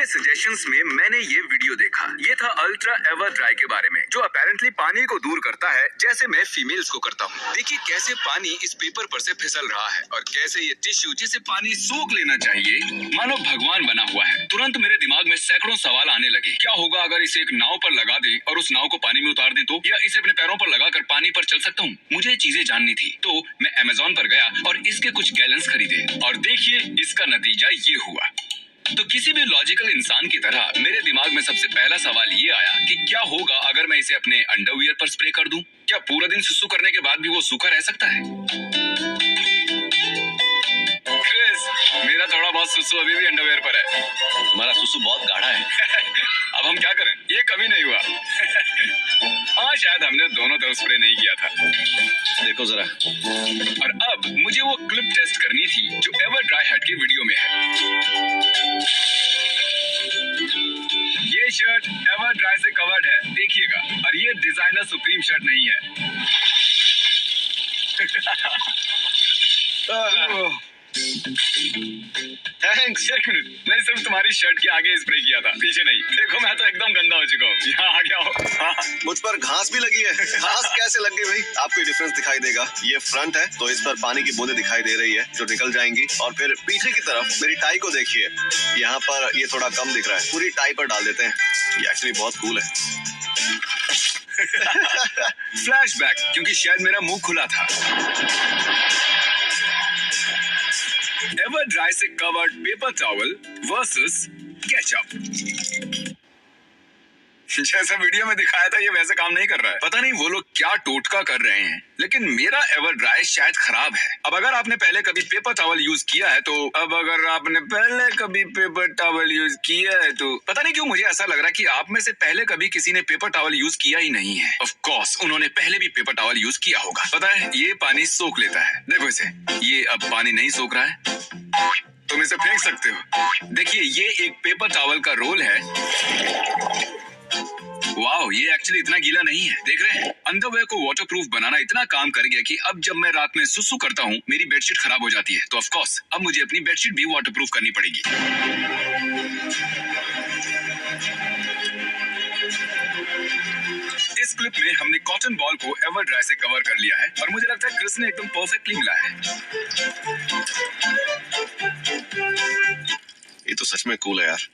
आपके सजेशंस में मैंने ये वीडियो देखा। ये था अल्ट्रा एवर ड्राई के बारे में, जो अपेरेंटली पानी को दूर करता है, जैसे मैं फीमेल्स को करता हूँ। देखिए कैसे पानी इस पेपर पर से फिसल रहा है और कैसे ये टिश्यू जिसे पानी सोख लेना चाहिए मानो भगवान बना हुआ है। तुरंत मेरे दिमाग में सैकड़ों सवाल आने लगे। क्या होगा अगर इसे एक नाव पर लगा दें और उस नाव को पानी में उतार दें तो? या इसे अपने पैरों पर लगाकर पानी पर चल सकता हूँ? मुझे ये चीजें जाननी थी, तो मैं अमेज़न पर गया और इसके कुछ गैलन्स खरीदे और देखिए इसका नतीजा ये हुआ। तो किसी भी लॉजिकल इंसान की तरह मेरे दिमाग में सबसे पहला सवाल ये आया कि क्या होगा अगर मैं इसे अपने अंडरवियर पर स्प्रे कर दूं? क्या पूरा दिन सुसु करने के बाद भी वो सूखा रह सकता है? क्रिस, मेरा थोड़ा बहुत सुसु अभी भी अंडरवियर पर है। तुम्हारा सुसु बहुत गाढ़ा है। अब हम क्या करें? ये कभी नहीं हुआ। हाँ, शायद हमने दोनों तरफ स्प्रे नहीं किया था। देखो जरा। और अब मुझे वो क्लिप टेस्ट करनी थी जो एवर ड्राई हट की वीडियो में है। ये शर्ट एवर ड्राई से कवर्ड है, देखिएगा। और ये डिजाइनर सुप्रीम शर्ट नहीं है। थैंक्स। एक मिनट, मैं सिर्फ तुम्हारी शर्ट के आगे स्प्रे किया था, पीछे नहीं। देखो मैं तो एकदम गंदा हो चुका हूँ। यहाँ आ गया हो। मुझ पर घास भी लगी है। घास कैसे लग गई भाई? आपको डिफरेंस दिखाई देगा। ये फ्रंट है तो इस पर पानी की बूंदें दिखाई दे रही है जो निकल जाएंगी। और फिर पीछे की तरफ मेरी टाई को देखिए, यहाँ पर ये थोड़ा कम दिख रहा है। पूरी टाई पर डाल देते हैं। ये एक्चुअली बहुत कूल है। फ्लैशबैक, क्योंकि शायद मेरा मुंह खुला था। एवर ड्राई से covered paper towel versus ketchup. जैसा वीडियो में दिखाया था ये वैसे काम नहीं कर रहा है। पता नहीं वो लोग क्या टोटका कर रहे हैं, लेकिन मेरा एवर ड्राई शायद खराब है। अब अगर आपने पहले कभी पेपर टॉवल यूज किया है तो पता नहीं क्यों मुझे ऐसा लग रहा है कि आप में से पहले कभी किसी ने पेपर टॉवल यूज किया ही नहीं है। ऑफ कोर्स उन्होंने पहले भी पेपर टॉवल यूज किया होगा। पता है ये पानी सोख लेता है। देखो इसे, ये अब पानी नहीं सोख रहा है। तुम इसे फेंक सकते हो। देखिए ये एक पेपर टॉवल का रोल है। वाओ, ये एक्चुअली इतना गीला नहीं है। देख रहे हैं, अंडरवेयर को वाटरप्रूफ बनाना इतना काम कर गया कि अब जब मैं रात में सुसु करता हूँ मेरी बेडशीट खराब हो जाती है। तो ऑफ कोर्स अब मुझे अपनी बेडशीट भी वाटरप्रूफ करनी पड़ेगी। इस क्लिप में हमने कॉटन बॉल को एवर ड्राई से कवर कर लिया है और मुझे लगता है क्रिस ने एकदम परफेक्टली मिला है। ये तो सच में कूल है यार।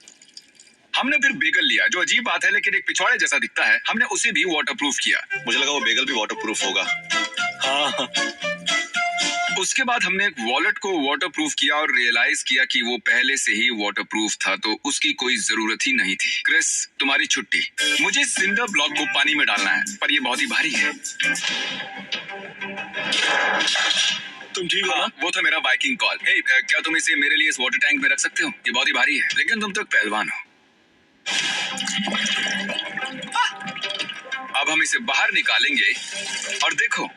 हमने फिर बेगल लिया, जो अजीब बात है लेकिन एक पिछवाड़े जैसा दिखता है। हमने उसे भी वाटरप्रूफ किया। मुझे लगा वो बेगल भी वाटरप्रूफ होगा। हाँ। उसके बाद हमने एक वॉलेट को वाटरप्रूफ किया और रियलाइज किया कि वो पहले से ही वाटरप्रूफ था, तो उसकी कोई जरूरत ही नहीं थी। क्रिस, तुम्हारी छुट्टी। मुझे सिंडर ब्लॉक को पानी में डालना है, पर ये बहुत ही भारी है। तुम ठीक हो ना? वो था मेरा बाइकिंग कॉल। हे, क्या तुम इसे मेरे लिए इस वाटर टैंक में रख सकते हो? ये बहुत ही भारी है, लेकिन तुम तो पहलवान हो। अब हम इसे बाहर निकालेंगे और देखो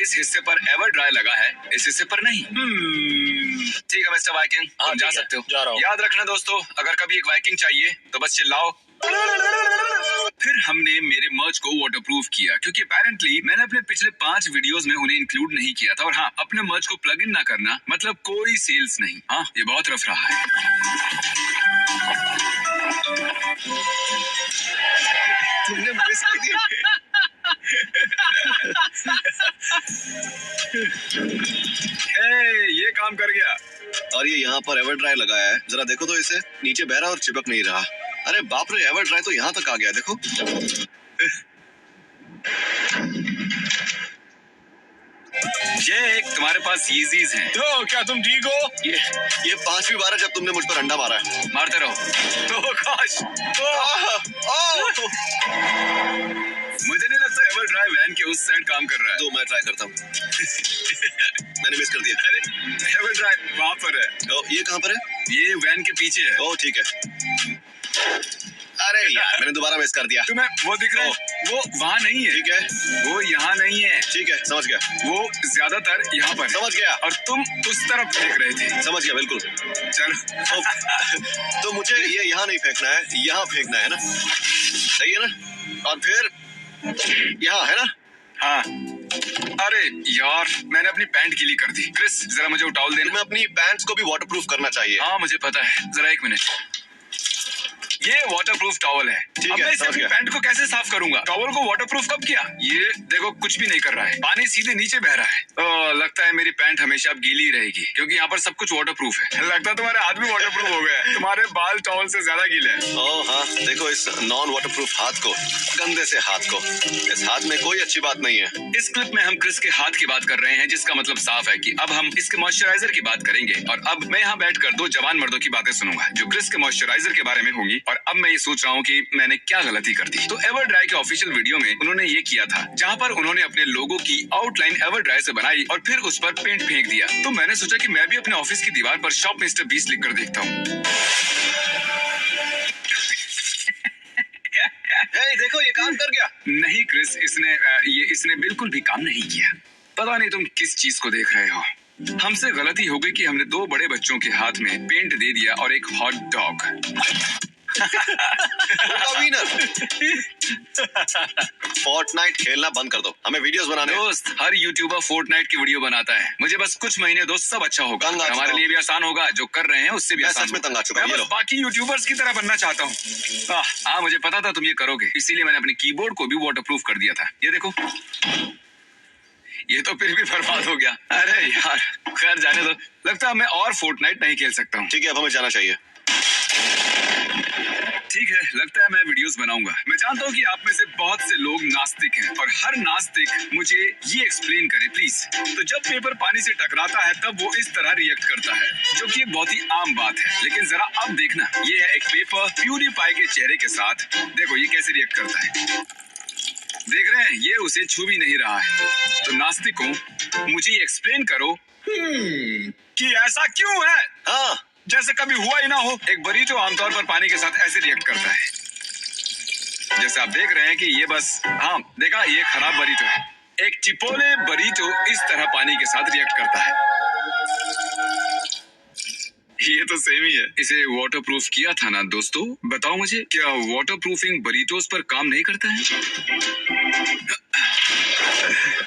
इस हिस्से पर एवर ड्राई लगा है, इस हिस्से पर नहीं। ठीक है मिस्टर वाइकिंग, तुम जा सकते हो। जा रहा हूं। याद रखना दोस्तों, अगर कभी एक वाइकिंग चाहिए तो बस चिल्लाओ। फिर हमने मेरे मर्च को वाटरप्रूफ किया, क्योंकि अपेरेंटली मैंने अपने पिछले 5 वीडियोस में उन्हें इंक्लूड नहीं किया था। और हाँ, अपने मर्च को प्लग इन ना करना मतलब कोई सेल्स नहीं। हाँ, ये बहुत रफ रहा है। तुमने मिस कर दिया। ये काम कर गया। और ये यहाँ पर एवर ड्राई लगाया है, जरा देखो तो इसे। नीचे बह रहा और चिपक नहीं रहा। अरे बाप रे, एवर ड्राई तो यहाँ तक आ गया, देखो। जैक, तुम्हारे पास यीजीज हैं। तो क्या तुम ठीक हो? ये 5वीं बार है जब तुमने मुझ पर अंडा मारा है। मारते रहो। ओह गॉश। मुझे नहीं लगता एवर ड्राई वैन के उस साइड काम कर रहा है। तो मैं ट्राई करता हूँ। मैंने मिस कर दिया। अरे एवर ड्राई वहाँ पर है। ये कहाँ पर है? ये वैन के पीछे है। ओह ठीक है। अरे यार, मैंने दोबारा मिस कर दिया। तुम्हें वो दिख रहा है? वो वहाँ नहीं है। ठीक है। वो यहाँ नहीं है। ठीक है, समझ गया। वो ज्यादातर यहाँ पर है। समझ गया। और तुम उस तरफ देख रहे थे। समझ गया, बिल्कुल। चलो। तो मुझे ये यहाँ नहीं फेंकना है, यहाँ फेंकना है ना? सही है ना? और फिर यहाँ है ना? हाँ। अरे यार, मैंने अपनी पैंट गीली कर दी। क्रिस, जरा मुझे वो टॉवल देना। तुम्हें अपनी पैंट्स को भी वाटरप्रूफ करना चाहिए। हाँ मुझे पता है, जरा एक मिनट। ये वाटरप्रूफ टॉवल है। ठीक अब है, मैं इसे समझ अपनी गया। पैंट को कैसे साफ करूंगा? टॉवल को वाटरप्रूफ कब किया? ये देखो कुछ भी नहीं कर रहा है, पानी सीधे नीचे बह रहा है। लगता है मेरी पैंट हमेशा अब गीली रहेगी क्योंकि यहाँ पर सब कुछ वाटरप्रूफ है। लगता है तुम्हारे हाथ भी वाटरप्रूफ हो गए हैं। तुम्हारे बाल टॉवल से ज्यादा गीले हैं। ओह हाँ, देखो इस नॉन वाटरप्रूफ हाथ को, गंदे से हाथ को। इस हाथ में कोई अच्छी बात नहीं है। इस क्लिप में हम क्रिस के हाथ की बात कर रहे हैं, जिसका मतलब साफ है कि अब हम इसके मॉइस्चराइजर की बात करेंगे। और अब मैं यहाँ बैठकर दो जवान मर्दों की बातें सुनूंगा जो क्रिस के मॉइस्चराइजर के बारे में होंगी। और अब मैं ये सोच रहा हूँ कि मैंने क्या गलती कर दी। तो एवर ड्राई के ऑफिशियल वीडियो में उन्होंने ये किया था, जहाँ पर उन्होंने अपने लोगो की आउटलाइन एवर ड्राई से बनाई और फिर उस पर पेंट फेंक दिया। तो मैंने सोचा कि मैं भी अपने ऑफिस की दीवार पर शॉप मिस्टर बीस्ट लिख कर देखता हूँ। हे, देखो ये काम कर गया। नहीं क्रिस, इसने बिल्कुल भी काम नहीं किया। पता नहीं तुम किस चीज को देख रहे हो। हमसे गलती हो गई कि हमने दो बड़े बच्चों के हाथ में पेंट दे दिया और एक हॉट डॉग। फोर्टनाइट खेलना बंद कर दो, हमें वीडियोस बनाने हैं। दोस्त, हर यूट्यूबर फोर्टनाइट की वीडियो बनाता है। मुझे बस कुछ महीने दोस्त, सब अच्छा होगा। तंग आ चुका हमारे हूं। लिए भी आसान होगा, जो कर रहे हैं उससे भी मैं आसान सच में होगा। तंग आ चुका हूं, मैं ये बस लो। बाकी यूट्यूबर्स की तरह बनना चाहता हूँ। हाँ, मुझे पता था तुम ये करोगे, इसीलिए मैंने अपने कीबोर्ड को भी वाटरप्रूफ कर दिया था। ये देखो, ये तो फिर भी बर्बाद हो गया। अरे यार, खैर जाने दो। लगता है मैं और फोर्टनाइट नहीं खेल सकता हूँ। ठीक है, अब हमें जाना चाहिए। ठीक है, लगता है मैं वीडियोस बनाऊंगा। मैं जानता हूँ कि आप में से बहुत से लोग नास्तिक हैं और हर नास्तिक मुझे ये एक्सप्लेन करे प्लीज। तो जब पेपर पानी से टकराता है तब वो इस तरह रिएक्ट करता है, जो कि एक बहुत ही आम बात है। लेकिन जरा अब देखना, ये है एक पेपर प्यूरीफाई के चेहरे के साथ। देखो ये कैसे रिएक्ट करता है। देख रहे हैं, ये उसे छू भी नहीं रहा है। तो नास्तिकों, मुझे ये एक्सप्लेन करो कि ऐसा क्यों है, हाँ, जैसे कभी हुआ ही ना हो। एक बरीटो आमतौर पर पानी के साथ ऐसे रिएक्ट करता है, जैसे आप देख रहे हैं कि ये बस, हाँ देखा, ये खराब बरीटो है। एक चिपोले बरीटो इस तरह पानी के साथ रिएक्ट करता है। ये तो सेम ही है। इसे वाटरप्रूफ किया था ना दोस्तों? बताओ मुझे, क्या वाटरप्रूफिंग बरीटोस पर काम नहीं करता है?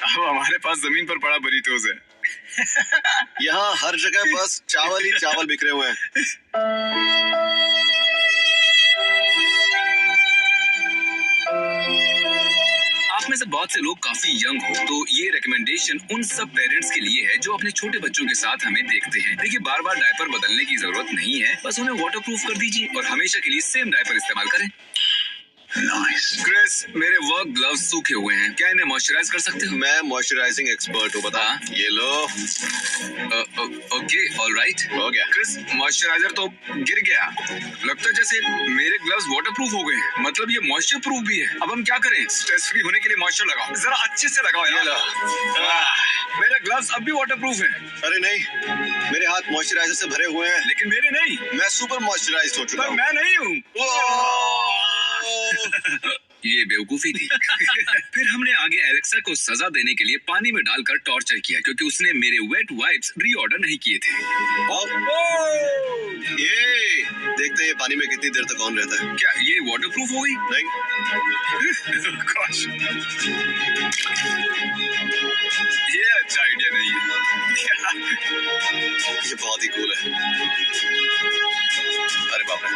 अब हमारे पास जमीन पर पड़ा बरीटोस है। यहाँ हर जगह बस चावल ही चावल बिखरे हुए हैं। आप में से बहुत से लोग काफी यंग हो, तो ये रिकमेंडेशन उन सब पेरेंट्स के लिए है जो अपने छोटे बच्चों के साथ हमें देखते हैं। देखिए, बार बार डायपर बदलने की जरूरत नहीं है, बस उन्हें वाटरप्रूफ कर दीजिए और हमेशा के लिए सेम डायपर इस्तेमाल करें। नाइस। क्रिस, मेरे वर्क ग्लव्स सूखे हुए हैं, क्या इन्हें मॉइस्चराइज कर सकते हो? मैं मॉइस्चराइजिंग एक्सपर्ट हूँ, बता। हाँ? ये लो। ओके, ऑलराइट, हो गया। क्रिस, मॉइस्चराइजर तो गिर गया। लगता है जैसे मेरे ग्लव्स वाटरप्रूफ हो गए हैं, मतलब ये मॉइस्चर प्रूफ भी है। अब हम क्या करें? स्ट्रेस फ्री होने के लिए मॉइस्चर लगाओ, जरा अच्छे से लगाओ यार। मेरे ग्लव्स अब भी वाटरप्रूफ हैं। अरे नहीं, मेरे हाथ मॉइस्चराइजर से भरे हुए हैं। लेकिन मेरे नहीं। मैं सुपर मॉइस्चराइज्ड हो चुका पर हूँ। मैं नहीं हूँ। ये बेवकूफी थी। फिर हमने आगे एलेक्सा को सजा देने के लिए पानी में डालकर टॉर्चर किया, क्योंकि उसने मेरे वेट वाइप्स रीऑर्डर नहीं किए थे। ये देखते हैं पानी में कितनी देर तक ऑन रहता है। क्या ये वाटरप्रूफ हो गई? नहीं, Gosh. ये अच्छा आइडिया नहीं है। ये बहुत ही कूल है। अरे बाप रे,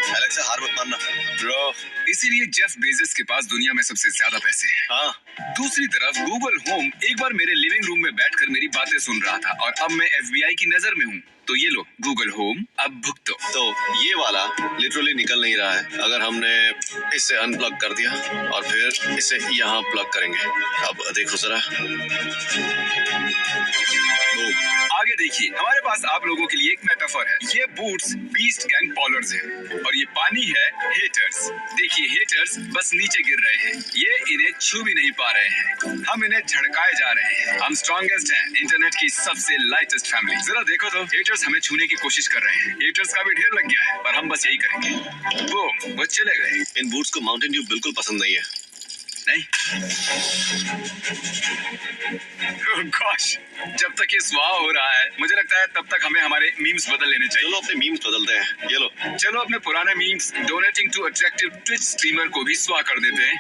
एलेक्सा हार मत मानना ब्रो। इसीलिए जेफ बेजोस के पास दुनिया में सबसे ज्यादा पैसे हैं। हाँ, दूसरी तरफ गूगल होम एक बार मेरे लिविंग रूम में बैठकर मेरी बातें सुन रहा था और अब मैं FBI की नजर में हूँ। तो ये लो गूगल होम, अब भुगतो। तो ये वाला लिटरली निकल नहीं रहा है। अगर हमने इसे अनप्लग कर दिया और फिर इसे यहाँ प्लग करेंगे, अब देखो जरा। आगे देखिए, हमारे पास आप लोगों के लिए एक मेटाफर है। ये बूट्स बीस्ट गैंग पॉलर्स हैं और ये पानी है हेटर्स। देखिए, हेटर्स बस नीचे गिर रहे हैं, ये इन्हें छू भी नहीं पा रहे हैं। हम इन्हें झड़काए जा रहे हैं। हम स्ट्रॉन्गेस्ट हैं, इंटरनेट की सबसे लाइटेस्ट फैमिली। जरा देखो तो, हेटर्स हमें छूने की कोशिश कर रहे हैं। हेटर्स का भी ढेर लग गया है, पर हम बस यही करेंगे। बूम, वो चले गए। इन बूट्स को माउंटेन ड्यू बिल्कुल पसंद नहीं है। नहीं। Gosh, जब तक ये स्वाहा हो रहा है, मुझे लगता है तब तक हमें हमारे मीम्स बदल लेने चाहिए। चलो अपने मीम्स बदलते हैं। ये लो। चलो अपने पुराने memes donating to attractive Twitch streamer को भी स्वाहा कर देते हैं।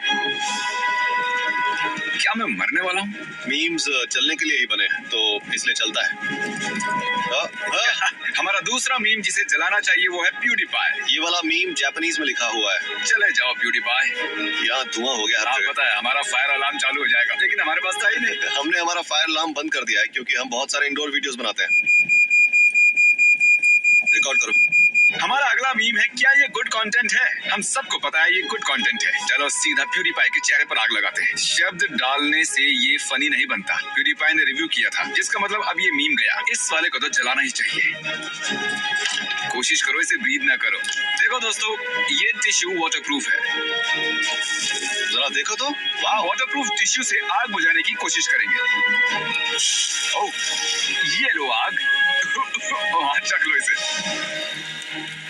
क्या मैं मरने वाला हूँ? मीम्स चलने के लिए ही बने हैं, तो इसलिए चलता है। हमारा दूसरा मीम जिसे जलाना चाहिए वो है प्यूडीपाई। ये वाला मीम जापानीज में लिखा हुआ है। चले जाओ प्यूडीपाई। यहाँ धुआं हो गया हर आप जगह। पता है हमारा फायर अलार्म चालू हो जाएगा, लेकिन हमारे पास था ही नहीं। हमने हमारा फायर अलार्म बंद कर दिया है क्योंकि हम बहुत सारे इंडोर वीडियोस बनाते हैं। रिकॉर्ड करो। हमारा अगला मीम है, क्या ये गुड कंटेंट है? हम सबको पता है ये गुड कंटेंट है। चलो सीधा प्यूडीपाई के चेहरे पर आग लगाते हैं। शब्द डालने से ये फनी नहीं बनता। प्यूडीपाई ने रिव्यू किया था, जिसका मतलब अब ये मीम गया। इस वाले को तो जलाना ही चाहिए। कोशिश करो इसे ब्रीद ना करो। देखो दोस्तों, ये टिश्यू वाटरप्रूफ है। जरा देखो तो। वाह, वाटरप्रूफ टिश्यू से आग बुझाने की कोशिश करेंगे। ओह, ये लो आग। हाथ चख लो इसे।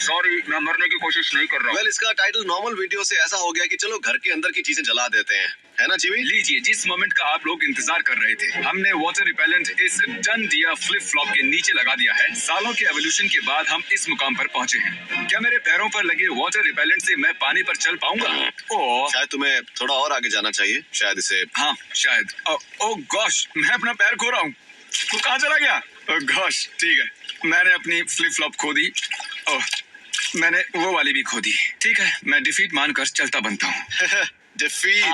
सॉरी, मैं मरने की कोशिश नहीं कर रहा हूँ। वेल, इसका टाइटल नॉर्मल वीडियो से ऐसा हो गया कि चलो घर के अंदर की चीजें जला देते हैं, है ना जिमी? लीजिए, जिस मोमेंट का आप लोग इंतजार कर रहे थे, हमने वाटर रिपेलेंट इस डन डियर फ्लिप फ्लॉप के नीचे लगा दिया है। सालों के एवोल्यूशन के बाद हम इस मुकाम पर पहुंचे हैं। क्या मेरे पैरों पर लगे वाटर रिपेलेंट से मैं पानी पर चल पाऊंगा? ओह, शायद तुम्हें थोड़ा और आगे जाना चाहिए, शायद इसे। हाँ शायद। ओह गॉश, मैं अपना पैर खो रहा हूँ। वो कहाँ चला गया? ओह गॉश, ठीक है, मैंने अपनी फ्लिप फ्लॉप खो दी। ओह, मैंने वो वाली भी खो दी। ठीक है, मैं डिफीट मानकर चलता बनता हूँ। डिफीट।